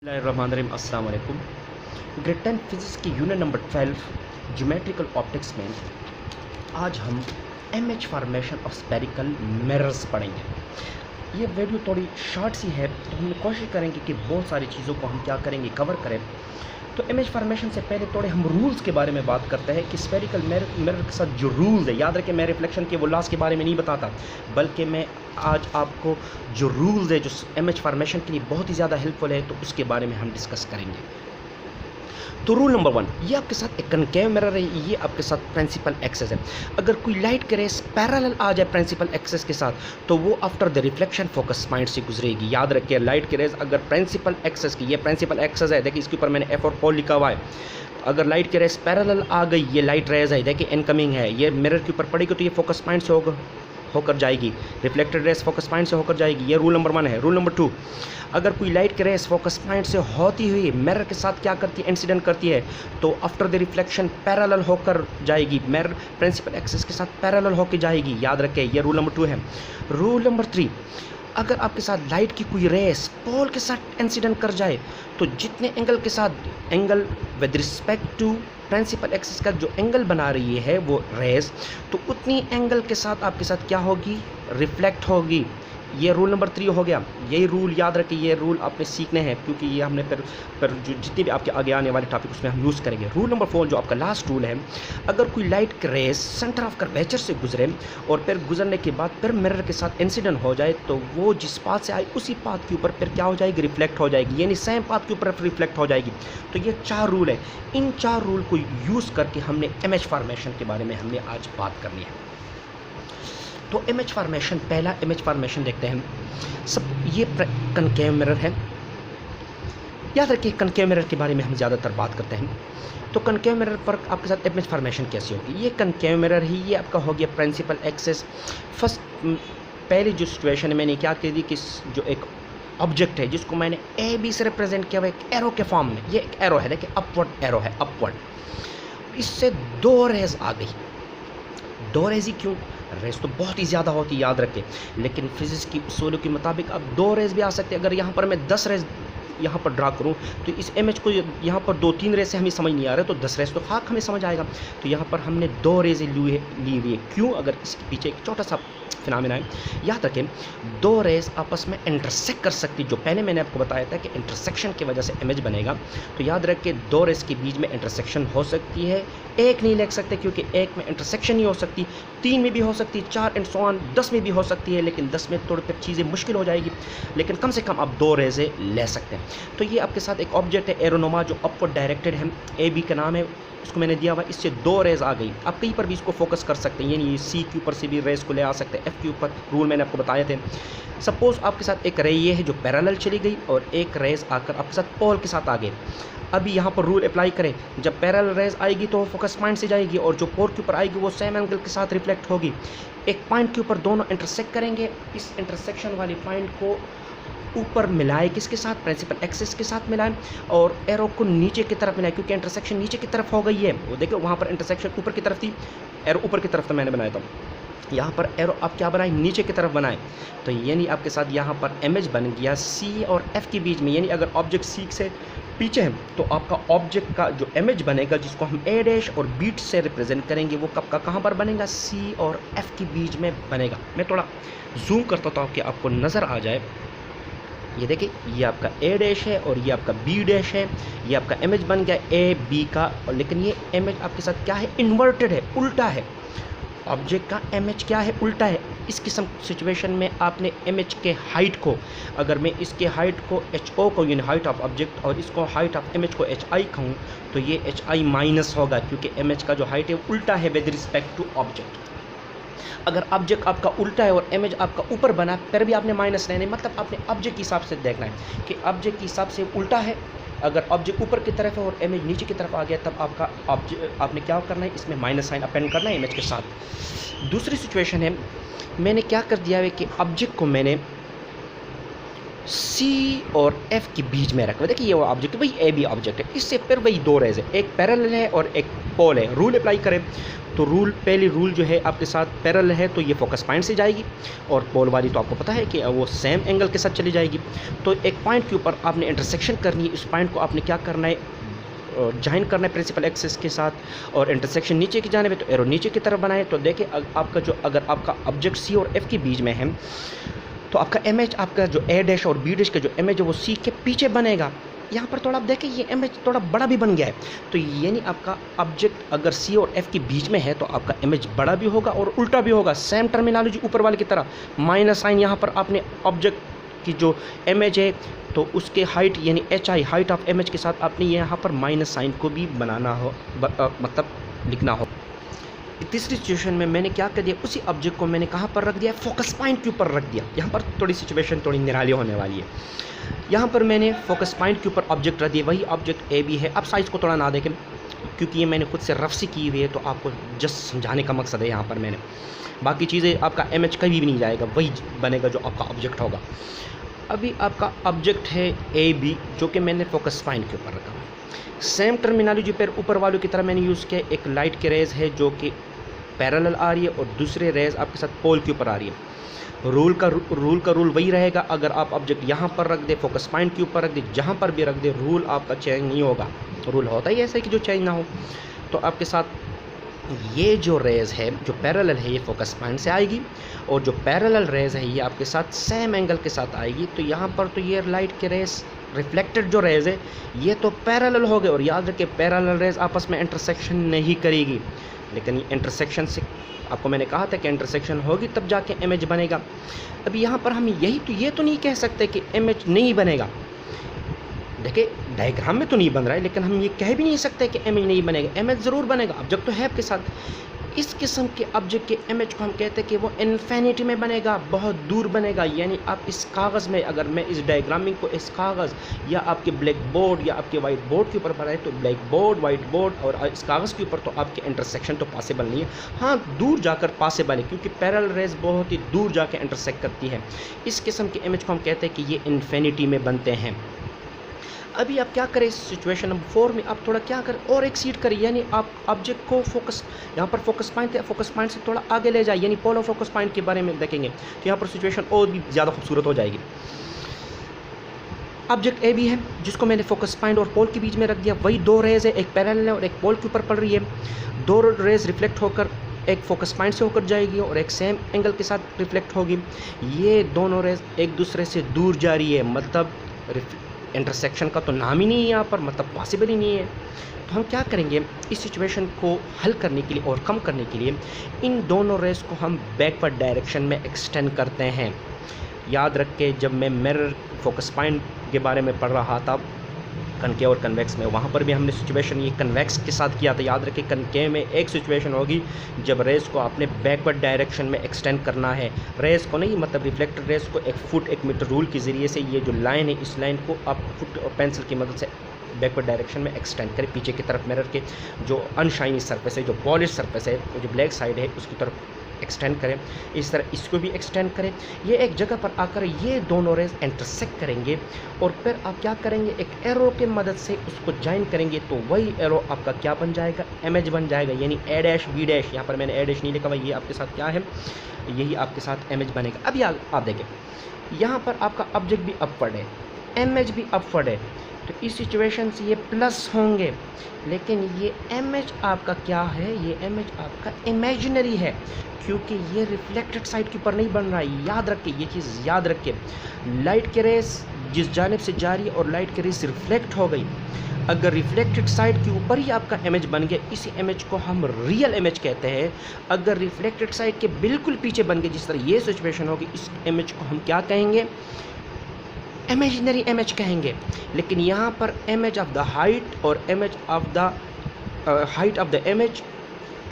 बिस्मिल्लाहिर्रहमानिर्रहीम। अस्सलाम वालेकुम। ग्रेड 10 फिजिक्स की यूनिट नंबर 12 ज्योमेट्रिकल ऑप्टिक्स में आज हम image formation of spherical mirrors पढ़ेंगे। ये वीडियो थोड़ी शॉर्ट सी है, तो हम कोशिश करेंगे कि बहुत सारी चीज़ों को हम क्या करेंगे, कवर करें। तो इमेज फॉर्मेशन से पहले थोड़े हम रूल्स के बारे में बात करते हैं कि स्फेरिकल मिरर के साथ जो रूल्स है, याद रखें मैं रिफ्लेक्शन के वो लॉस के बारे में नहीं बताता, बल्कि मैं आज आपको जो रूल्स है जो इमेज फॉर्मेशन के लिए बहुत ही ज़्यादा हेल्पफुल है, तो उसके बारे में हम डिस्कस करेंगे। तो रूल नंबर 1, ये आपके साथ एक कनकेव मिरर है, ये आपके साथ प्रिंसिपल एक्सेस है। अगर कोई लाइट के रेस पैरेलल आ जाए प्रिंसिपल एक्सेस के साथ, तो वो after the reflection focus point से गुजरेगी। याद रखिए, लाइट के रेस अगर प्रिंसिपल एक्सेस की, ये प्रिंसिपल एक्सेस है, देखिए इसके ऊपर मैंने F और पॉल लिखा हुआ है। अगर लाइट के रेस पैरेलल आ गई, ये लाइट रेज है, देखिए इनकमिंग है, ये मिरर के ऊपर पड़ेगी तो ये फोकस पॉइंट से होकर जाएगी, रिफ्लेक्टेड रेस फोकस पॉइंट से होकर जाएगी। ये रूल नंबर 1 है। रूल नंबर 2, अगर कोई लाइट की रेस फोकस पॉइंट से होती हुई मिरर के साथ क्या करती है, इंसिडेंट करती है, तो आफ्टर द रिफ्लेक्शन पैरेलल होकर जाएगी, मिरर प्रिंसिपल एक्सिस के साथ पैरेलल होकर जाएगी। याद रखें, ये रूल नंबर 2 है। रूल नंबर 3, अगर आपके साथ लाइट की कोई रेस पोल के साथ इंसिडेंट कर जाए, तो जितने एंगल के साथ angle with respect to principal axis का जो एंगल बना रही है वो रेस, तो उतनी एंगल के साथ आपके साथ क्या होगी, रिफ्लेक्ट होगी। ये रूल नंबर 3 हो गया। यही रूल याद रखिए, ये रूल आपने सीखने हैं, क्योंकि ये हमने पर जो जितने भी आपके आगे आने वाले टॉपिक उसमें हम यूज़ करेंगे। रूल नंबर 4 जो आपका लास्ट रूल है, अगर कोई लाइट की रेस सेंटर ऑफ कर्वेचर से गुजरे और फिर गुजरने के बाद फिर मिरर के साथ इंसिडेंट हो जाए, तो वो जिस पाथ से आई उसी पाथ के ऊपर फिर क्या हो जाएगी, रिफ्लेक्ट हो जाएगी, यानी सेम पाथ के ऊपर रिफ्लेक्ट हो जाएगी। तो ये 4 रूल है। इन 4 रूल को यूज़ करके हमने इमेज फॉर्मेशन के बारे में हमने आज बात करनी है। तो इमेज फॉर्मेशन, पहला इमेज फॉर्मेशन देखते हैं। सब ये कनकेव मिरर है। याद रखिए, कनकेव मिरर के बारे में हम ज़्यादातर बात करते हैं। तो कनकेव मिरर पर आपके साथ इमेज फॉर्मेशन कैसी होगी, ये कनकेव मिरर ही, ये आपका हो गया प्रिंसिपल एक्सिस। फर्स्ट पहली जो सिचुएशन है मैंने क्या कह दी कि जो एक ऑब्जेक्ट है जिसको मैंने ए बी से रिप्रेजेंट किया हुआ एक एरो के फॉर्म में, ये एक एरो है, देखिए अपवर्ड एरो है, अपवर्ड। इससे 2 रेज आ गई। 2 रेज ही क्यों, रेस तो बहुत ही ज़्यादा होती है, याद रखें, लेकिन फिजिक्स की उसूलों के मुताबिक अब 2 रेस भी आ सकते हैं। अगर यहाँ पर मैं 10 रेस यहाँ पर ड्रा करूँ, तो इस इमेज को यहाँ पर 2-3 रेस से हमें समझ नहीं आ रहा है, तो 10 रेस तो खाक हमें समझ आएगा। तो यहाँ पर हमने 2 रेस ली हुई है। क्यों, अगर इसके पीछे एक छोटा सा फिनोमेना है। याद रखें, 2 रेस आपस में इंटरसेक्ट कर सकती, जो पहले मैंने आपको बताया था कि इंटरसेक्शन की वजह से इमेज बनेगा। तो याद रखें, 2 रेस के बीच में इंटरसेक्शन हो सकती है, एक नहीं लिख सकते, क्योंकि एक में इंटरसेक्शन नहीं हो सकती, 3 में भी हो सकती, 4 एंड सो ऑन, 10 में भी हो सकती है, लेकिन 10 में थोड़ी फिर चीज़ें मुश्किल हो जाएगी, लेकिन कम से कम आप 2 रेज़ें ले सकते हैं। तो ये आपके साथ एक ऑब्जेक्ट है एरोनोमा, जो अपवर्ड डायरेक्टेड है, ए बी का नाम है, उसको मैंने दिया हुआ, इससे 2 रेज आ गई। आप कहीं पर भी इसको फोकस कर सकते हैं, यानी सी के ऊपर से भी रेज को ले आ सकते हैं, एफ के ऊपर, रूल मैंने आपको बताए थे। सपोज आपके साथ एक रे ये है जो पैरेलल चली गई, और एक रेज आकर आपके साथ पोल के साथ आ गए। अभी यहाँ पर रूल अप्लाई करें, जब पैरेलल रेज आएगी तो वो फोकस पॉइंट से जाएगी, और जो पोल के ऊपर आएगी वो सेम एंगल के साथ रिफ्लेक्ट होगी। एक पॉइंट के ऊपर दोनों इंटरसेक्ट करेंगे, इस इंटरसेक्शन वाले पॉइंट को ऊपर मिलाए, किसके साथ, प्रिंसिपल एक्सिस के साथ मिलाएं, और एरो को नीचे की तरफ मिलाएं, क्योंकि इंटरसेक्शन नीचे की तरफ हो गई है। वो देखो वहाँ पर इंटरसेक्शन ऊपर की तरफ थी, एरो ऊपर की तरफ तो मैंने बनाया था, यहाँ पर एरो आप क्या बनाए, नीचे की तरफ बनाए। तो यानी आपके साथ यहाँ पर इमेज बन गया सी और एफ के बीच में, यानी अगर ऑब्जेक्ट सी से पीछे है तो आपका ऑब्जेक्ट का जो इमेज बनेगा, जिसको हम ए डैश और बीट से रिप्रेजेंट करेंगे, वो कब का कहाँ पर बनेगा, सी और एफ के बीच में बनेगा। मैं थोड़ा जूम करता हूँ ताकि आपको नज़र आ जाए। ये देखिए, ये आपका ए डैश है और ये आपका बी डैश है, ये आपका इमेज बन गया ए बी का, और लेकिन ये इमेज आपके साथ क्या है, इन्वर्टेड है, उल्टा है। ऑब्जेक्ट का इमेज क्या है, उल्टा है। इस किस्म सिचुएशन में आपने इमेज के हाइट को, अगर मैं इसके हाइट को एच ओ को, यानी हाइट ऑफ ऑब्जेक्ट, और इसको हाइट ऑफ इमेज को एच आई कहूँ, तो ये एच आई माइनस होगा, क्योंकि इमेज का जो हाइट है उल्टा है विद रिस्पेक्ट टू ऑब्जेक्ट। अगर ऑब्जेक्ट आपका उल्टा है और इमेज आपका ऊपर बना, फिर भी आपने माइनस लेना है, मतलब आपने ऑब्जेक्ट के हिसाब से देखना है कि ऑब्जेक्ट के हिसाब से उल्टा है। अगर ऑब्जेक्ट ऊपर की तरफ है और इमेज नीचे की तरफ आ गया, तब आपका ऑब्जेक्ट, आपने क्या करना है, इसमें माइनस साइन अपेंड करना है इमेज के साथ। दूसरी सिचुएशन है, मैंने क्या कर दिया है कि ऑब्जेक्ट को मैंने सी और एफ के बीच में रखा। देखिए ये वो ऑब्जेक्ट वही ए बी ऑब्जेक्ट है, इससे फिर वही दो रेज है, एक पैरेलल है और एक पोल है। रूल अप्लाई करें तो पहली रूल जो है आपके साथ पैरेलल है तो ये फोकस पॉइंट से जाएगी, और पोल वाली तो आपको पता है कि वो सेम एंगल के साथ चली जाएगी। तो एक पॉइंट के ऊपर आपने इंटरसेक्शन करनी है, इस पॉइंट को आपने क्या करना है, ज्वाइन करना है प्रिंसिपल एक्सिस के साथ, और इंटरसेक्शन नीचे की जाने तो एरो नीचे की तरफ बनाए। तो देखिए आपका जो अगर आपका ऑब्जेक्ट सी और एफ के बीच में है तो आपका इमेज, आपका जो ए डैश और बी डैश का जो इमेज है वो सी के पीछे बनेगा। यहाँ पर थोड़ा आप देखें ये इमेज थोड़ा बड़ा भी बन गया है, तो यानी आपका ऑब्जेक्ट अगर सी और एफ के बीच में है तो आपका इमेज बड़ा भी होगा और उल्टा भी होगा। सेम टर्मिनोलॉजी ऊपर वाले की तरह, माइनस साइन यहाँ पर आपने ऑब्जेक्ट की जो इमेज है तो उसके हाइट यानी H I height of image के साथ आपने यहाँ पर माइनस साइन को भी बनाना हो, मतलब लिखना हो। तीसरी सिचुएशन में मैंने क्या कर दिया, उसी ऑब्जेक्ट को मैंने कहाँ पर रख दिया, फोकस पॉइंट के ऊपर रख दिया। यहाँ पर थोड़ी सिचुएशन थोड़ी निराली होने वाली है। यहाँ पर मैंने फोकस पॉइंट के ऊपर ऑब्जेक्ट रख दिया, वही ऑब्जेक्ट ए बी है। अब साइज़ को थोड़ा ना देखें क्योंकि ये मैंने खुद से रफ सी की हुई है, तो आपको जस्ट समझाने का मकसद है यहाँ पर मैंने, बाकी चीज़ें आपका इमेज कभी भी नहीं जाएगा, वही बनेगा जो आपका ऑब्जेक्ट होगा। अभी आपका ऑब्जेक्ट है ए बी जो कि मैंने फोकस पॉइंट के ऊपर रखा। सेम टर्मिनोलॉजी पर ऊपर वालों की तरह मैंने यूज़ किया। एक लाइट की रेज है जो कि पैरेलल आ रही है और दूसरे रेज आपके साथ पोल के ऊपर आ रही है। रूल का रूल वही रहेगा, अगर आप ऑब्जेक्ट यहाँ पर रख दे, फोकस पॉइंट के ऊपर रख दे, जहाँ पर भी रख दे, रूल आपका चेंज नहीं होगा। रूल होता ही ऐसा है कि जो चेंज ना हो। तो आपके साथ ये जो रेज है जो पैरेलल है ये फोकस पॉइंट से आएगी, और जो पैरेलल रेज है ये आपके साथ सेम एंगल के साथ आएगी। तो यहाँ पर तो ये लाइट के रेज रिफ्लेक्टेड जो रेज है ये तो पैरेलल हो गए, और याद रखिए पैरेलल रेज आपस में इंटरसेक्शन नहीं करेगी, लेकिन ये इंटरसेक्शन से आपको मैंने कहा था कि इंटरसेक्शन होगी तब जाके इमेज बनेगा। अभी यहाँ पर हम ये तो नहीं कह सकते कि इमेज नहीं बनेगा। देखिए डायग्राम में तो नहीं बन रहा है, लेकिन हम ये कह भी नहीं सकते कि इमेज नहीं बनेगा। इमेज ज़रूर बनेगा, ऑब्जेक्ट तो है आपके साथ। इस किस्म के ऑब्जेक्ट के इमेज को हम कहते हैं कि वो इन्फिनिटी में बनेगा, बहुत दूर बनेगा। यानी आप इस कागज़ में, अगर मैं इस डायग्रामिंग को इस कागज़ या आपके ब्लैक बोर्ड या आपके वाइट बोर्ड के ऊपर बनाए तो ब्लैक बोर्ड, वाइट बोर्ड और इस कागज़ के ऊपर तो आपके इंटरसेक्शन तो पॉसिबल नहीं है। हाँ, दूर जाकर पॉसिबल है, क्योंकि पैरेलल रेज बहुत ही दूर जाकर इंटरसेक्ट करती है। इस किस्म के इमेज को हम कहते हैं कि ये इन्फिनिटी में बनते हैं। अभी आप क्या करें, सिचुएशन नंबर 4 में आप थोड़ा क्या करें और एक्सीड करें, यानी आप ऑब्जेक्ट को फोकस, यहाँ पर फोकस पॉइंट है, फोकस पॉइंट से थोड़ा आगे ले जाए, यानी पोलर फोकस पॉइंट के बारे में देखेंगे तो यहाँ पर सिचुएशन और भी ज़्यादा खूबसूरत हो जाएगी। ऑब्जेक्ट ए भी है जिसको मैंने फोकस पॉइंट और पोल के बीच में रख दिया। वही दो रेज है, एक पैरेलल है और एक पोल के ऊपर पड़ रही है। दो रेज रिफ्लेक्ट होकर एक फोकस पॉइंट से होकर जाएगी और एक सेम एंगल के साथ रिफ्लेक्ट होगी। ये दोनों रेज एक दूसरे से दूर जा रही है, मतलब इंटरसेक्शन का तो नाम ही नहीं है यहाँ पर, मतलब पॉसिबल ही नहीं है। तो हम क्या करेंगे, इस सिचुएशन को हल करने के लिए और कम करने के लिए इन दोनों रेस को हम बैकवर्ड डायरेक्शन में एक्सटेंड करते हैं। याद रख के जब मैं मिरर फोकस पॉइंट के बारे में पढ़ रहा था कनकेव और कन्वेक्स में, वहाँ पर भी हमने सिचुएशन ये कन्वेक्स के साथ किया था। याद रखें कनकेव में एक सिचुएशन होगी जब रेस को आपने बैकवर्ड डायरेक्शन में एक्सटेंड करना है। रेस को नहीं, मतलब रिफ्लेक्टेड रेस को 1 फुट 1 मीटर रूल के ज़रिए से ये जो लाइन है इस लाइन को आप फुट और पेंसिल की मदद से बैकवर्ड डायरेक्शन में एक्सटेंड करें। पीछे की तरफ मिरर के जो अनशाइनी सरफेस है, जो पॉलिश सरफेस है, जो ब्लैक साइड है उसकी तरफ एक्सटेंड करें। इस तरह इसको भी एक्सटेंड करें। ये एक जगह पर आकर ये दोनों रेज इंटरसेक्ट करेंगे और फिर आप क्या करेंगे, एक एरो के मदद से उसको ज्वाइन करेंगे तो वही एरो आपका क्या बन जाएगा, इमेज बन जाएगा। यानी ए डैश बी डैश, यहाँ पर मैंने ए डैश नहीं लिखा हुआ, ये आपके साथ क्या है, यही आपके साथ इमेज बनेगा। अभी आप देखें यहाँ पर आपका ऑब्जेक्ट भी अपवर्ड है, इमेज भी अपवर्ड है, तो इस सिचुएशन से ये प्लस होंगे, लेकिन ये इमेज आपका क्या है, ये इमेज आपका इमेजिनरी है, क्योंकि ये रिफ्लेक्टेड साइड के ऊपर नहीं बन रहा है। याद रखिए ये चीज़, याद रखिए लाइट की रेस जिस जानिब से जा रही है और लाइट की रेस रिफ्लेक्ट हो गई, अगर रिफ्लेक्टेड साइड के ऊपर ही आपका इमेज बन गया, इसी इमेज को हम रियल इमेज कहते हैं। अगर रिफ्लेक्टेड साइड के बिल्कुल पीछे बन गए, जिस तरह ये सिचुएशन होगी, इस इमेज को हम क्या कहेंगे, इमेजिनरी इमेज कहेंगे। लेकिन यहाँ पर इमेज ऑफ द हाइट और image of the height of the image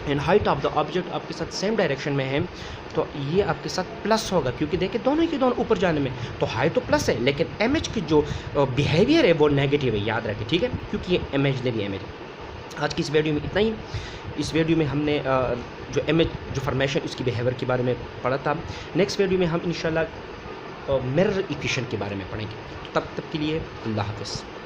and height of the object आपके साथ सेम डायरेक्शन में है, तो ये आपके साथ प्लस होगा, क्योंकि देखिए दोनों के दोनों ऊपर जाने में तो हाइट तो प्लस है, लेकिन इमेज की जो बिहेवियर है वो नेगेटिव है, याद रखें, ठीक है, क्योंकि ये इमेजिनरी इमेज है। आज की इस वीडियो में इतना ही। इस वीडियो में हमने जो इमेज जो फॉर्मेशन उसकी बिहेवियर के बारे में पढ़ा था। नेक्स्ट वीडियो में हम इंशाल्लाह मिरर इक्वेशन के बारे में पढ़ेंगे। तब तक के लिए अल्लाह हाफ़िज़।